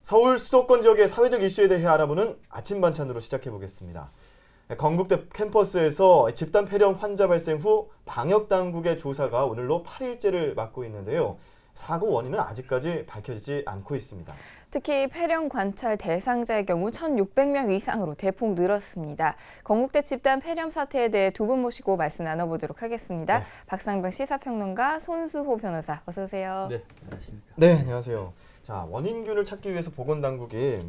서울 수도권 지역의 사회적 이슈에 대해 알아보는 아침 반찬으로 시작해 보겠습니다. 건국대 캠퍼스에서 집단 폐렴 환자 발생 후 방역 당국의 조사가 오늘로 8일째를 맞고 있는데요. 사고 원인은 아직까지 밝혀지지 않고 있습니다. 특히 폐렴 관찰 대상자의 경우 1,600명 이상으로 대폭 늘었습니다. 건국대 집단 폐렴 사태에 대해 두 분 모시고 말씀 나눠보도록 하겠습니다. 네. 박상병 시사평론가, 손수호 변호사, 어서 오세요. 네, 안녕하십니까. 네, 안녕하세요. 자, 원인균을 찾기 위해서 보건당국이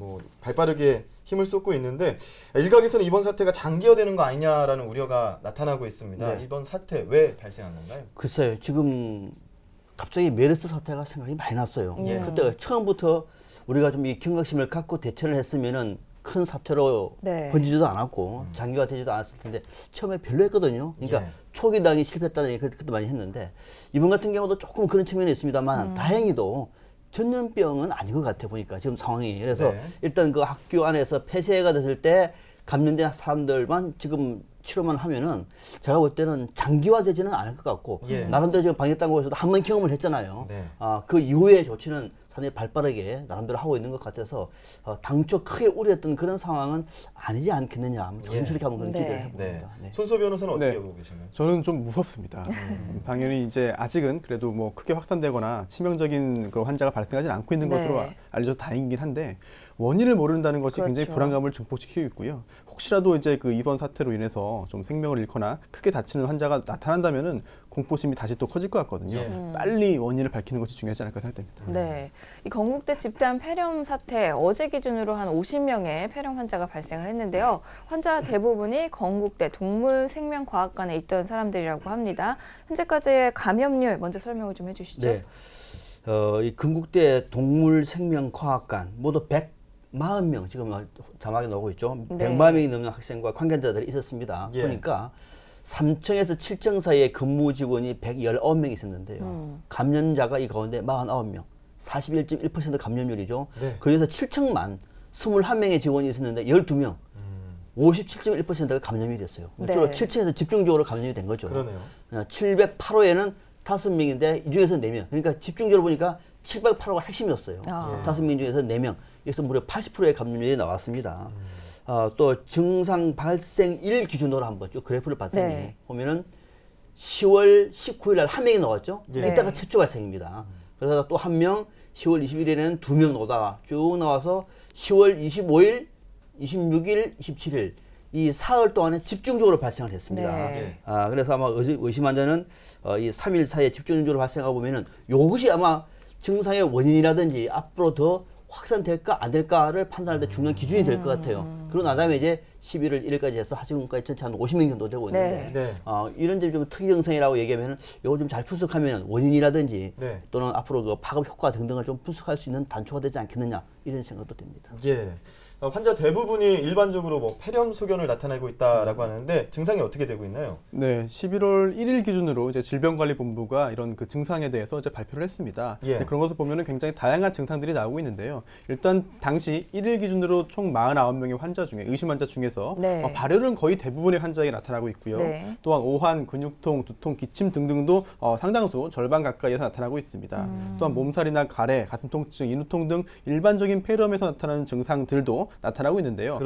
발빠르게 힘을 쏟고 있는데 일각에서는 이번 사태가 장기화되는 거 아니냐라는 우려가 나타나고 있습니다. 네. 이번 사태 왜 발생한 건가요? 글쎄요, 지금 갑자기 메르스 사태가 생각이 많이 났어요. 그때 처음부터 우리가 좀 이 경각심을 갖고 대처를 했으면은 큰 사태로 번지지도 않았고 장기화되지도 않았을 텐데 처음에 별로였거든요. 그러니까 초기 당이 실패했다는 얘기 그때 많이 했는데 이번 같은 경우도 조금 그런 측면이 있습니다만 다행히도 전염병은 아닌 것 같아 보니까 지금 상황이. 그래서 일단 그 학교 안에서 폐쇄가 됐을 때 감염된 사람들만 지금 치료만 하면은 제가 볼 때는 장기화되지는 않을 것 같고 나름대로 지금 방역당국에서도 한 번 경험을 했잖아요. 그 이후의 조치는 상당히 발빠르게 나름대로 하고 있는 것 같아서 당초 크게 우려했던 그런 상황은 아니지 않겠느냐. 조심스럽게 한번 그런 기대를 해봅니다. 손수호 변호사는 어떻게 보고 계신가요? 저는 좀 무섭습니다. 당연히 이제 아직은 그래도 뭐 크게 확산되거나 치명적인 그 환자가 발생하지 않고 있는 것으로 알려져 다행이긴 한데 원인을 모른다는 것이 굉장히 불안감을 증폭시키고 있고요. 혹시라도 이제 그 이번 사태로 인해서 좀 생명을 잃거나 크게 다치는 환자가 나타난다면은 공포심이 다시 또 커질 것 같거든요. 빨리 원인을 밝히는 것이 중요하지 않을까 생각됩니다. 네, 이 건국대 집단 폐렴 사태 어제 기준으로 한 50명의 폐렴 환자가 발생을 했는데요. 환자 대부분이 건국대 동물생명과학관에 있던 사람들이라고 합니다. 현재까지의 감염률 먼저 설명을 좀 해주시죠. 네, 이 건국대 동물생명과학관 모두 140명 지금 자막에 나오고 있죠. 140명이 넘는 학생과 관계자들이 있었습니다. 그러니까 3층에서 7층 사이에 근무 직원이 119명 있었는데요. 감염자가 이 가운데 49명, 41.1% 감염률이죠. 그중에서 7층만 21명의 직원이 있었는데 12명, 57.1%가 감염이 됐어요. 주로 7층에서 집중적으로 감염이 된 거죠. 그러네요. 708호에는 5명인데 이 중에서 4명. 그러니까 집중적으로 보니까 708호가 핵심이었어요. 5명 중에서 4명. 그래서 무려 80%의 감염률이 나왔습니다. 또 증상 발생일 기준으로 한번 쭉 그래프를 봤더니 보면은 10월 19일 날 한 명이 나왔죠. 이따가 최초 발생입니다. 그러다가 또 한 명, 10월 21일에는 2명 나오다가 쭉 나와서 10월 25일, 26일, 27일 이 사흘 동안에 집중적으로 발생을 했습니다. 그래서 아마 의심 환자는 이 3일 사이에 집중적으로 발생하고 보면은 이것이 아마 증상의 원인이라든지 앞으로 더 확산될까 안 될까를 판단할 때 중요한 기준이 될 것 같아요. 그러고 나 다음에 이제 11월 1일까지 해서 지금까지 전체 한 50명 정도 되고 있는데 이런 점이 좀 특이 증상이라고 얘기하면 이걸 좀 잘 분석하면 원인이라든지 또는 앞으로 그 파급 효과 등등을 좀 분석할 수 있는 단초가 되지 않겠느냐 이런 생각도 됩니다. 환자 대부분이 일반적으로 폐렴 소견을 나타내고 있다라고 하는데 증상이 어떻게 되고 있나요? 네, 11월 1일 기준으로 이제 질병관리본부가 이런 그 증상에 대해서 이제 발표를 했습니다. 그런 것을 보면은 굉장히 다양한 증상들이 나오고 있는데요. 일단 당시 1일 기준으로 총 49명의 환자 중에 의심 환자 중에서 발열은 거의 대부분의 환자에게 나타나고 있고요. 또한 오한, 근육통, 두통, 기침 등등도 상당수 절반 가까이에서 나타나고 있습니다. 또한 몸살이나 가래, 가슴 통증, 인후통 등 일반적인 폐렴에서 나타나는 증상들도 나타나고 있는데요.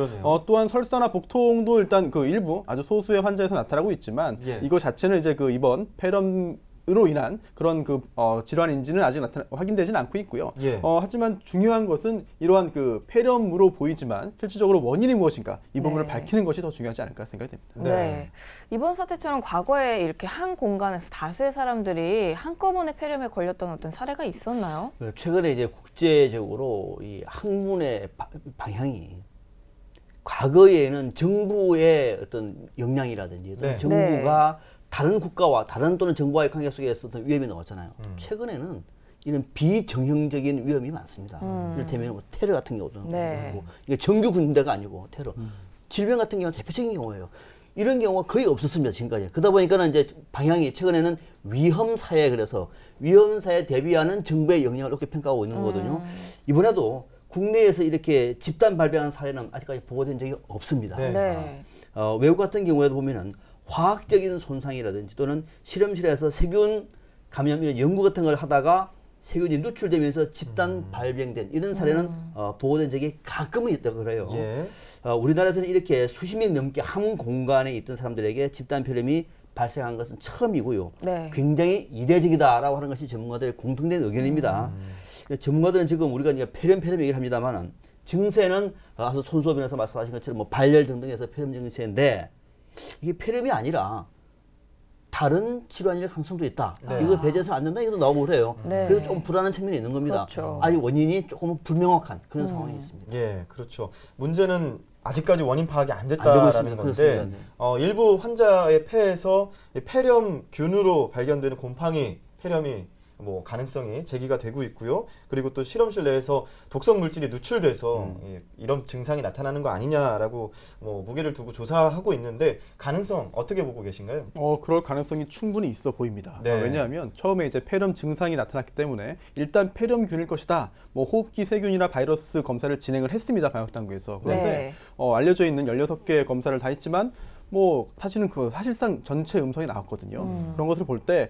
또한 설사나 복통도 일단 그 일부 아주 소수의 환자에서 나타나고 있지만 이거 자체는 이제 그 이번 폐렴으로 인한 그런 그 질환인지는 아직 확인되지는 않고 있고요. 하지만 중요한 것은 이러한 그 폐렴으로 보이지만 실질적으로 원인이 무엇인가 이 부분을 밝히는 것이 더 중요하지 않을까 생각이 됩니다. 이번 사태처럼 과거에 이렇게 한 공간에서 다수의 사람들이 한꺼번에 폐렴에 걸렸던 어떤 사례가 있었나요? 최근에 이제 국제적으로 이 학문의 방향이 과거에는 정부의 어떤 역량이라든지 정부가 다른 국가와 다른 또는 정부와의 관계 속에서 어떤 위험이 나왔잖아요. 최근에는 이런 비정형적인 위험이 많습니다. 이를테면 뭐 테러 같은 경우도 이게 정규 군대가 아니고 테러, 질병 같은 경우는 대표적인 경우예요. 이런 경우가 거의 없었습니다, 지금까지. 그러다 보니까는 이제 방향이 최근에는 위험사회, 그래서 위험사에 대비하는 정부의 역량을 높게 평가하고 있는 거거든요. 이번에도 국내에서 이렇게 집단 발병한 사례는 아직까지 보고된 적이 없습니다. 외국 같은 경우에도 보면은 화학적인 손상이라든지 또는 실험실에서 세균 감염 이런 연구 같은 걸 하다가 세균이 누출되면서 집단 발병된 이런 사례는 보고된 적이 가끔은 있다고 그래요. 예. 우리나라에서는 이렇게 수십 명 넘게 한 공간에 있던 사람들에게 집단 폐렴이 발생한 것은 처음이고요. 네. 굉장히 이례적이다라고 하는 것이 전문가들의 공통된 의견입니다. 전문가들은 지금 우리가 이제 폐렴 얘기를 합니다만은 증세는 아까 손수업에서 말씀하신 것처럼 뭐 발열 등등해서 폐렴 증세인데 이게 폐렴이 아니라 다른 질환의 가능성도 있다. 네. 이거 배제해서 안 된다. 이것도 나오고 그래요. 네. 그래서 좀 불안한 측면이 있는 겁니다. 그렇죠. 아직 원인이 조금 불명확한 그런 상황이 있습니다. 예, 그렇죠. 문제는 아직까지 원인 파악이 안 안 되고 됐다라는 있습니다. 건데 그렇습니다. 네. 일부 환자의 폐에서 이 폐렴균으로 발견되는 곰팡이 폐렴이 뭐 가능성이 제기가 되고 있고요. 그리고 또 실험실 내에서 독성 물질이 누출돼서 이런 증상이 나타나는 거 아니냐라고 뭐 무게를 두고 조사하고 있는데 가능성 어떻게 보고 계신가요? 그럴 가능성이 충분히 있어 보입니다. 네. 왜냐하면 처음에 이제 폐렴 증상이 나타났기 때문에 일단 폐렴균일 것이다. 뭐 호흡기 세균이나 바이러스 검사를 진행을 했습니다. 방역당국에서. 그런데 네. 알려져 있는 16개의 검사를 다 했지만 뭐 사실은 사실상 전체 음성이 나왔거든요. 그런 것을 볼 때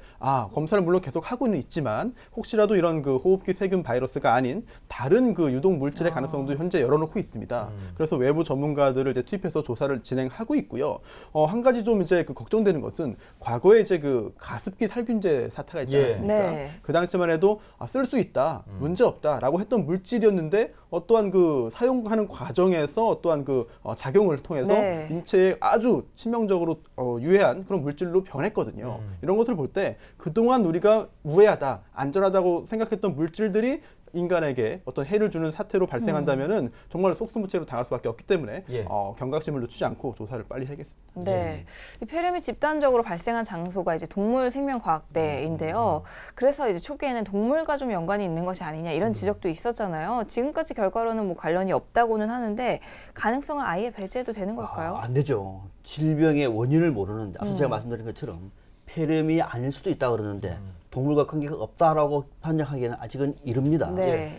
검사를 물론 계속 하고는 있지만 혹시라도 이런 그 호흡기 세균 바이러스가 아닌 다른 그 유독 물질의 가능성도 현재 열어놓고 있습니다. 그래서 외부 전문가들을 이제 투입해서 조사를 진행하고 있고요. 한 가지 좀 이제 그 걱정되는 것은 과거에 이제 그 가습기 살균제 사태가 있지 예. 않았습니까? 네. 그 당시만 해도 쓸 수 있다, 문제 없다라고 했던 물질이었는데 어떠한 그 사용하는 과정에서 어떠한 그 작용을 통해서 네. 인체에 아주 치명적으로 유해한 그런 물질로 변했거든요. 이런 것을 볼 때 그동안 우리가 무해하다, 안전하다고 생각했던 물질들이 인간에게 어떤 해를 주는 사태로 발생한다면은 정말 속수무책으로 당할 수밖에 없기 때문에 예. 경각심을 늦추지 않고 조사를 빨리 해야겠습니다. 네. 이 폐렴이 집단적으로 발생한 장소가 이제 동물생명과학대인데요. 그래서 이제 초기에는 동물과 좀 연관이 있는 것이 아니냐 이런 지적도 있었잖아요. 지금까지 결과로는 뭐 관련이 없다고는 하는데 가능성을 아예 배제해도 되는 걸까요? 안 되죠. 질병의 원인을 모르는데 앞서 제가 말씀드린 것처럼 폐렴이 아닐 수도 있다 그러는데 동물과 관계가 없다라고 판정하기에는 아직은 이릅니다. 네.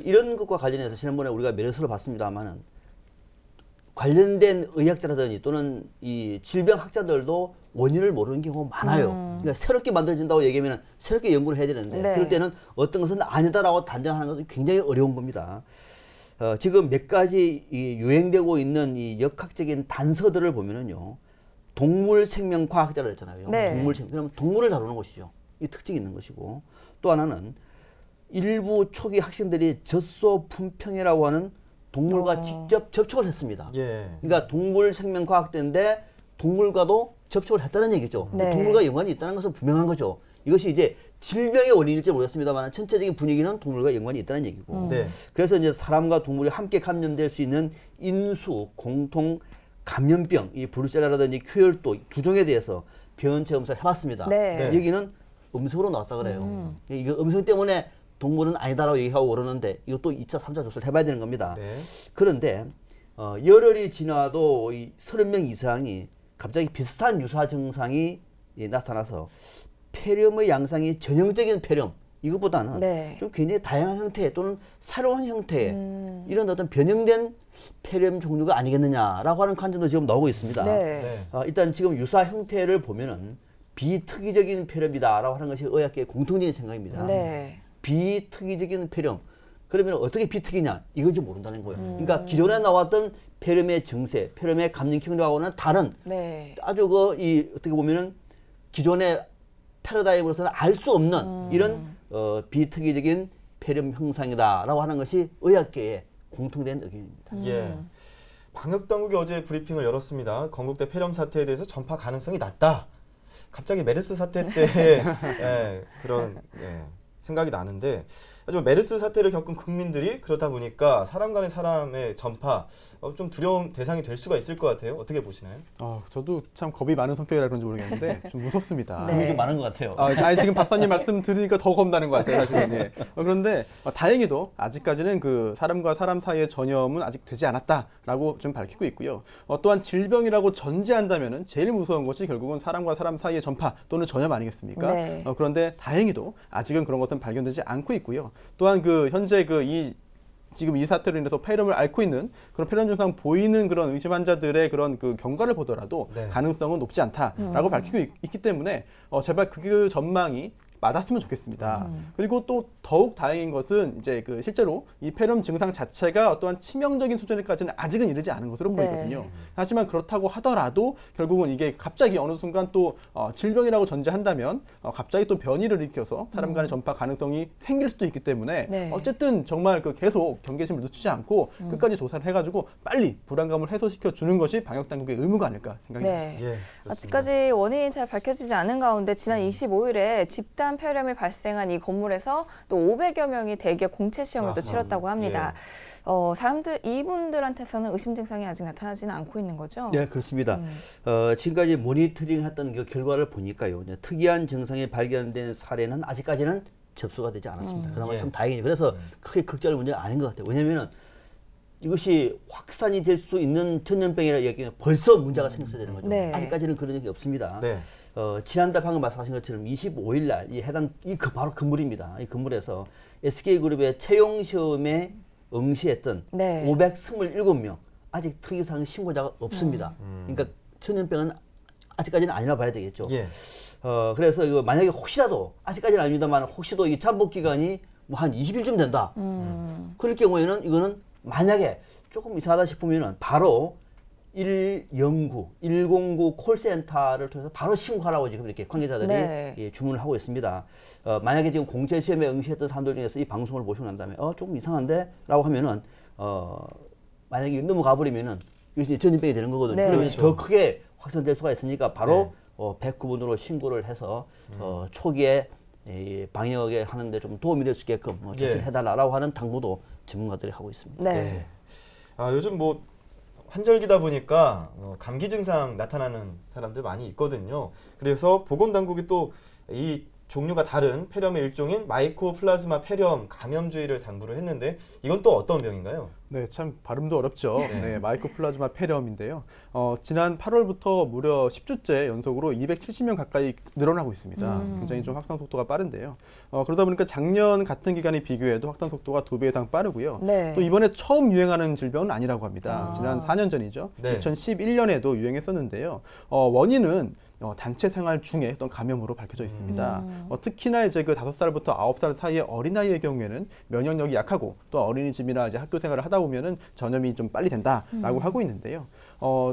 이런 것과 관련해서 지난번에 우리가 메르스를 봤습니다만은 관련된 의학자라든지 또는 이 질병학자들도 원인을 모르는 경우가 많아요. 그러니까 새롭게 만들어진다고 얘기하면 새롭게 연구를 해야 되는데 네. 그럴 때는 어떤 것은 아니다라고 단정하는 것은 굉장히 어려운 겁니다. 지금 몇 가지 이 유행되고 있는 이 역학적인 단서들을 보면은요, 동물 생명 과학자라 했잖아요. 네. 그럼 동물을 다루는 것이죠. 이 특징이 있는 것이고, 또 하나는 일부 초기 학생들이 젖소 품평이라고 하는 동물과 직접 접촉을 했습니다. 예. 그러니까 동물 생명 과학대인데 동물과도 접촉을 했다는 얘기죠. 네. 동물과 연관이 있다는 것은 분명한 거죠. 이것이 이제 질병의 원인일지 모르겠습니다만 전체적인 분위기는 동물과 연관이 있다는 얘기고. 네. 그래서 이제 사람과 동물이 함께 감염될 수 있는 인수 공통 감염병, 이 브루셀라라든지 큐열도 두 종에 대해서 변 체험사를 해봤습니다. 네. 네. 여기는 음성으로 나왔다 그래요. 이거 음성 때문에 동물은 아니다라고 얘기하고 그러는데 이것도 2차, 3차 조사를 해봐야 되는 겁니다. 네. 그런데 열흘이 지나도 이 30명 이상이 갑자기 비슷한 유사 증상이 나타나서 폐렴의 양상이 전형적인 폐렴 이것보다는 네. 좀 굉장히 다양한 형태 또는 새로운 형태의 이런 어떤 변형된 폐렴 종류가 아니겠느냐라고 하는 관점도 지금 나오고 있습니다. 네. 네. 일단 지금 유사 형태를 보면은 비특이적인 폐렴이다라고 하는 것이 의학계의 공통적인 생각입니다. 네. 비특이적인 폐렴. 그러면 어떻게 비특이냐? 이건지 모른다는 거예요. 그러니까 기존에 나왔던 폐렴의 증세, 폐렴의 감염 경로하고는 다른 네. 아주 어떻게 보면은 기존의 패러다임으로서는 알 수 없는 이런 비특이적인 폐렴 형상이다라고 하는 것이 의학계의 공통된 의견입니다. 예. 방역 당국이 어제 브리핑을 열었습니다. 건국대 폐렴 사태에 대해서 전파 가능성이 낮다. 갑자기 메르스 사태 때 그런 생각이 나는데 하지만 메르스 사태를 겪은 국민들이 그러다 보니까 사람 간의 사람의 전파 좀 두려운 대상이 될 수가 있을 것 같아요. 어떻게 보시나요? 저도 참 겁이 많은 성격이라 그런지 모르겠는데 좀 무섭습니다. 네. 그게 좀 많은 것 같아요. 아니 지금 박사님 말씀 들으니까 더 겁나는 것 같아요, 사실은. 예. 그런데 다행히도 아직까지는 그 사람과 사람 사이의 전염은 아직 되지 않았다라고 좀 밝히고 있고요. 또한 질병이라고 전제한다면은 제일 무서운 것이 결국은 사람과 사람 사이의 전파 또는 전염 아니겠습니까? 네. 그런데 다행히도 아직은 그런 것은 발견되지 않고 있고요. 또한 현재 지금 이 사태로 인해서 폐렴을 앓고 있는 그런 폐렴 증상 보이는 그런 의심 환자들의 그런 그 경과를 보더라도 네. 가능성은 높지 않다라고 밝히고 있기 때문에 제발 그 전망이 맞았으면 좋겠습니다. 그리고 또 더욱 다행인 것은 이제 그 실제로 이 폐렴 증상 자체가 어떠한 치명적인 수준에까지는 아직은 이르지 않은 것으로 네. 보이거든요. 하지만 그렇다고 하더라도 결국은 이게 갑자기 어느 순간 또 질병이라고 전제한다면 갑자기 또 변이를 일으켜서 사람 간의 전파 가능성이 생길 수도 있기 때문에 네. 어쨌든 정말 그 계속 경계심을 늦추지 않고 끝까지 조사를 해가지고 빨리 불안감을 해소시켜 주는 것이 방역 당국의 의무가 아닐까 생각이 듭니다. 네. 예, 그렇습니다. 아직까지 원인이 잘 밝혀지지 않은 가운데 지난 25일에 집단 폐렴이 발생한 이 건물에서 또 500여 명이 대기업 공채 시험을 또 치렀다고 합니다. 이분들한테서는 의심 증상이 아직 나타나지는 않고 있는 거죠? 네, 그렇습니다. 지금까지 모니터링했던 그 결과를 보니까요, 이제 특이한 증상이 발견된 사례는 아직까지는 접수가 되지 않았습니다. 그나마 예. 참 다행이죠. 그래서 크게 걱정할 문제가 아닌 것 같아요. 왜냐하면 이것이 확산이 될 수 있는 전염병이라 얘기하면 벌써 문제가 생겼어야 되는 거죠. 네. 아직까지는 그런 적이 없습니다. 네. 지난달 방금 말씀하신 것처럼 25일 날 바로 건물입니다. 이 건물에서 SK그룹의 채용 시험에 응시했던 네. 527명 아직 특이사항 신고자가 없습니다. 그러니까 전염병은 아직까지는 아니라 봐야 되겠죠. 예. 그래서 이거 만약에 혹시라도 아직까지는 아닙니다만 혹시도 이 잠복 기간이 뭐 한 20일쯤 된다. 그럴 경우에는 이거는 만약에 조금 이상하다 싶으면은 바로 109 콜센터를 통해서 바로 신고하라고 지금 이렇게 관계자들이 네. 예, 주문을 하고 있습니다. 만약에 지금 공채 시험에 응시했던 사람들 중에서 이 방송을 보시고 난 다음에 조금 이상한데라고 하면은 만약에 넘어가 버리면은 이것이 전염병이 되는 거거든요. 네. 그러면 그렇죠. 더 크게 확산될 수가 있으니까 바로 109번으로 신고를 해서 초기에 이 방역에 하는데 좀 도움이 될 수 있게끔 조치를 예. 해달라고 하는 당부도 전문가들이 하고 있습니다. 네. 네. 요즘 뭐 환절기다 보니까 감기 증상 나타나는 사람들 많이 있거든요. 그래서 보건당국이 또 이 종류가 다른 폐렴의 일종인 마이코플라즈마 폐렴 감염주의를 당부를 했는데 이건 또 어떤 병인가요? 네, 참 발음도 어렵죠. 네, 마이코플라즈마 폐렴인데요. 지난 8월부터 무려 10주째 연속으로 270명 가까이 늘어나고 있습니다. 굉장히 좀 확산 속도가 빠른데요. 그러다 보니까 작년 같은 기간에 비교해도 확산 속도가 2배 이상 빠르고요. 네. 또 이번에 처음 유행하는 질병은 아니라고 합니다. 지난 4년 전이죠. 네. 2011년에도 유행했었는데요. 원인은 단체 생활 중에 어떤 감염으로 밝혀져 있습니다. 특히나 이제 그 5살부터 9살 사이의 어린아이의 경우에는 면역력이 약하고 또 어린이집이나 이제 학교 생활을 하다 보면은 전염이 좀 빨리 된다라고 하고 있는데요.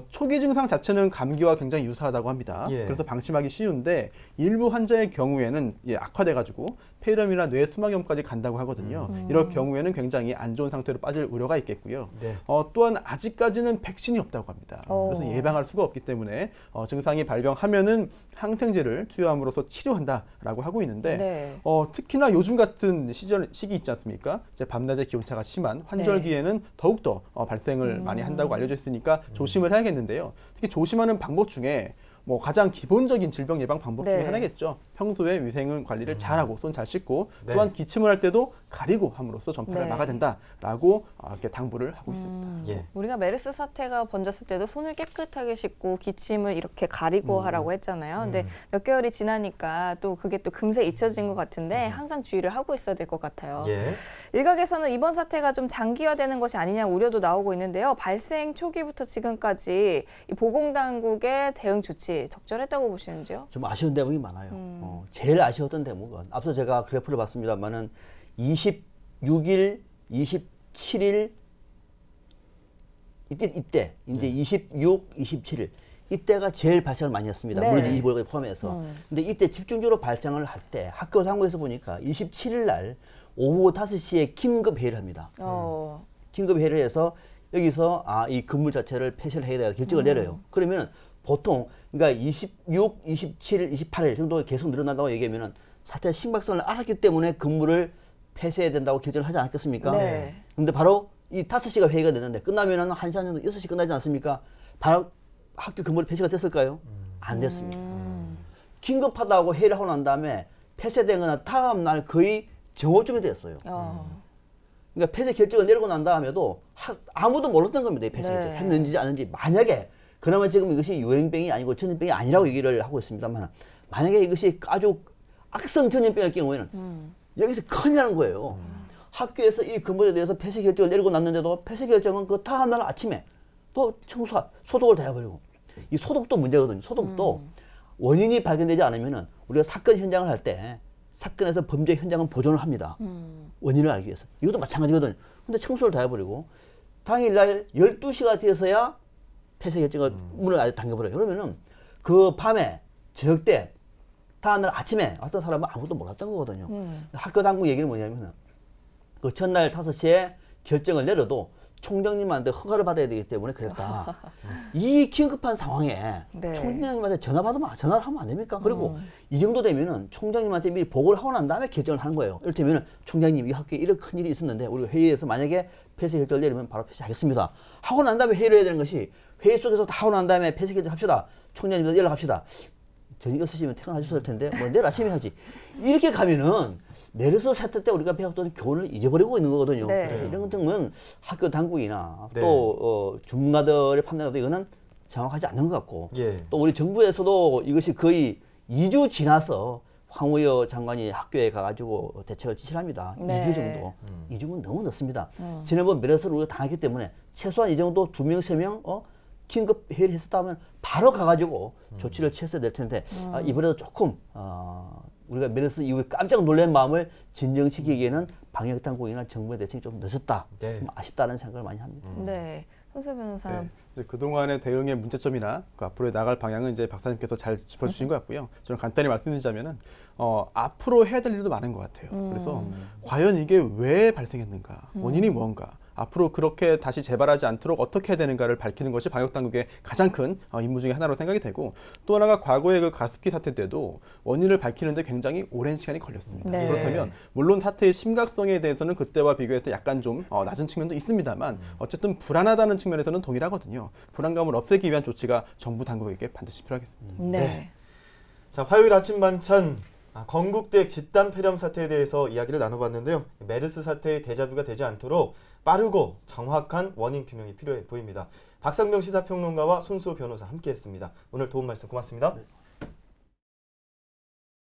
초기 증상 자체는 감기와 굉장히 유사하다고 합니다. 예. 그래서 방치하기 쉬운데 일부 환자의 경우에는 악화돼가지고 폐렴이나 뇌 수막염까지 간다고 하거든요. 이럴 경우에는 굉장히 안 좋은 상태로 빠질 우려가 있겠고요. 네. 또한 아직까지는 백신이 없다고 합니다. 그래서 예방할 수가 없기 때문에 증상이 발병하면은 항생제를 투여함으로써 치료한다라고 하고 있는데 네. 특히나 요즘 같은 시기 있지 않습니까? 이제 밤낮의 기온차가 심한 환절기에는 더욱더 발생을 많이 한다고 알려져 있으니까 조심을 해야겠는데요. 특히 조심하는 방법 중에 뭐 가장 기본적인 질병 예방 방법 중에 네. 하나겠죠. 평소에 위생 관리를 잘하고 손 잘 씻고 네. 또한 기침을 할 때도 가리고 함으로써 전파를 네. 막아야 된다라고 이렇게 당부를 하고 있습니다. 예. 우리가 메르스 사태가 번졌을 때도 손을 깨끗하게 씻고 기침을 이렇게 가리고 하라고 했잖아요. 근데 몇 개월이 지나니까 또 그게 또 금세 잊혀진 것 같은데 항상 주의를 하고 있어야 될 것 같아요. 예. 일각에서는 이번 사태가 좀 장기화되는 것이 아니냐 우려도 나오고 있는데요. 발생 초기부터 지금까지 이 보건당국의 대응 조치 적절했다고 보시는지요? 좀 아쉬운 대목이 많아요. 제일 아쉬웠던 대목은 앞서 제가 그래프를 봤습니다만은 26일, 27일 이때 이제 26, 27일 이때가 제일 발생을 많이 했습니다. 네. 물론 25일까지 포함해서. 근데 이때 집중적으로 발생을 할 때 학교 상고에서 보니까 27일 날 오후 5시에 긴급 회의를 합니다. 긴급 회의를 해서 여기서 이 건물 자체를 폐쇄를 해야 되겠다 결정을 내려요. 그러면 보통 그러니까 26, 27일, 28일 정도 계속 늘어난다고 얘기하면은 사태 심각성을 알았기 때문에 건물을 폐쇄해야 된다고 결정을 하지 않았겠습니까? 네. 근데 바로 이 5시가 회의가 됐는데 끝나면은 1시간 정도 6시 끝나지 않습니까? 바로 학교 건물이 폐쇄가 됐을까요? 안 됐습니다. 긴급하다고 회의를 하고 난 다음에 폐쇄된 거는 다음 날 거의 정오쯤이 됐어요. 그러니까 폐쇄 결정을 내리고 난 다음에도 아무도 몰랐던 겁니다. 이 폐쇄 네. 결정 했는지 안 했는지. 만약에 그나마 지금 이것이 유행병이 아니고 전염병이 아니라고 얘기를 하고 있습니다만 만약에 이것이 아주 악성 전염병일 경우에는 여기서 큰일 나는 거예요. 학교에서 이 건물에 대해서 폐쇄 결정을 내리고 났는데도 폐쇄 결정은 그 다음 날 아침에 또 소독을 다 해버리고 이 소독도 문제거든요. 소독도 원인이 발견되지 않으면은 우리가 사건 현장을 할 때 사건에서 범죄 현장은 보존을 합니다. 원인을 알기 위해서. 이것도 마찬가지거든요. 근데 청소를 다 해버리고 당일날 12시가 되어서야 폐쇄 결정을 문을 아예 당겨버려요. 그러면은 그 밤에 저녁 때 다음날 아침에 어떤 사람은 아무것도 몰랐던 거거든요. 학교 당국 얘기는 뭐냐면은 그 전날 5시에 결정을 내려도 총장님한테 허가를 받아야 되기 때문에 그랬다. 이 긴급한 상황에 네. 총장님한테 전화를 하면 안 됩니까? 그리고 이 정도 되면은 총장님한테 미리 보고를 하고 난 다음에 결정을 하는 거예요. 이를테면은 총장님 이 학교에 이런 큰 일이 있었는데 우리가 회의에서 만약에 폐쇄 결정을 내리면 바로 폐쇄하겠습니다. 하고 난 다음에 회의를 해야 되는 것이 회의 속에서 다 하고 난 다음에 폐쇄 결정합시다. 총장님한테 연락합시다. 저녁 6시면 퇴근하셨을 텐데 뭐 내일 아침에 하지. 이렇게 가면은 메르스 사태 때 우리가 배웠던 교훈을 잊어버리고 있는 거거든요. 네. 그래서 이런 것들은 학교 당국이나 네. 또 전문가들의 판단에도 이거는 정확하지 않는 것 같고 예. 또 우리 정부에서도 이것이 거의 2주 지나서 황우여 장관이 학교에 가가지고 대책을 지시를 합니다. 네. 2주 정도. 2주면 너무 늦습니다. 지난번 메르스를 우리가 당했기 때문에 최소한 이 정도 2명, 3명 긴급 회의를 했었다면 바로 가가지고 조치를 취했어야 될 텐데 이번에도 조금 우리가 메르스 이후에 깜짝 놀란 마음을 진정시키기에는 방역 당국이나 정부의 대책이 좀 늦었다. 네. 좀 아쉽다는 생각을 많이 합니다. 네. 손수 변호사. 네. 이제 그동안의 대응의 문제점이나 그 앞으로의 나갈 방향은 이제 박사님께서 잘 짚어주신 것 같고요. 저는 간단히 말씀드리자면은 앞으로 해야 될 일도 많은 것 같아요. 그래서 과연 이게 왜 발생했는가, 원인이 뭔가, 앞으로 그렇게 다시 재발하지 않도록 어떻게 해야 되는가를 밝히는 것이 방역 당국의 가장 큰 임무 중에 하나로 생각이 되고 또 하나가 과거의 그 가습기 사태 때도 원인을 밝히는데 굉장히 오랜 시간이 걸렸습니다. 네. 그렇다면 물론 사태의 심각성에 대해서는 그때와 비교했을 때 약간 좀 낮은 측면도 있습니다만 어쨌든 불안하다는 측면에서는 동일하거든요. 불안감을 없애기 위한 조치가 정부 당국에게 반드시 필요하겠습니다. 네. 네. 자, 화요일 아침 반찬 건국대 집단 폐렴 사태에 대해서 이야기를 나눠봤는데요. 메르스 사태의 데자뷰가 되지 않도록 빠르고 정확한 원인 규명이 필요해 보입니다. 박상병 시사평론가와 손수호 변호사 함께했습니다. 오늘 도움 말씀 고맙습니다. 네.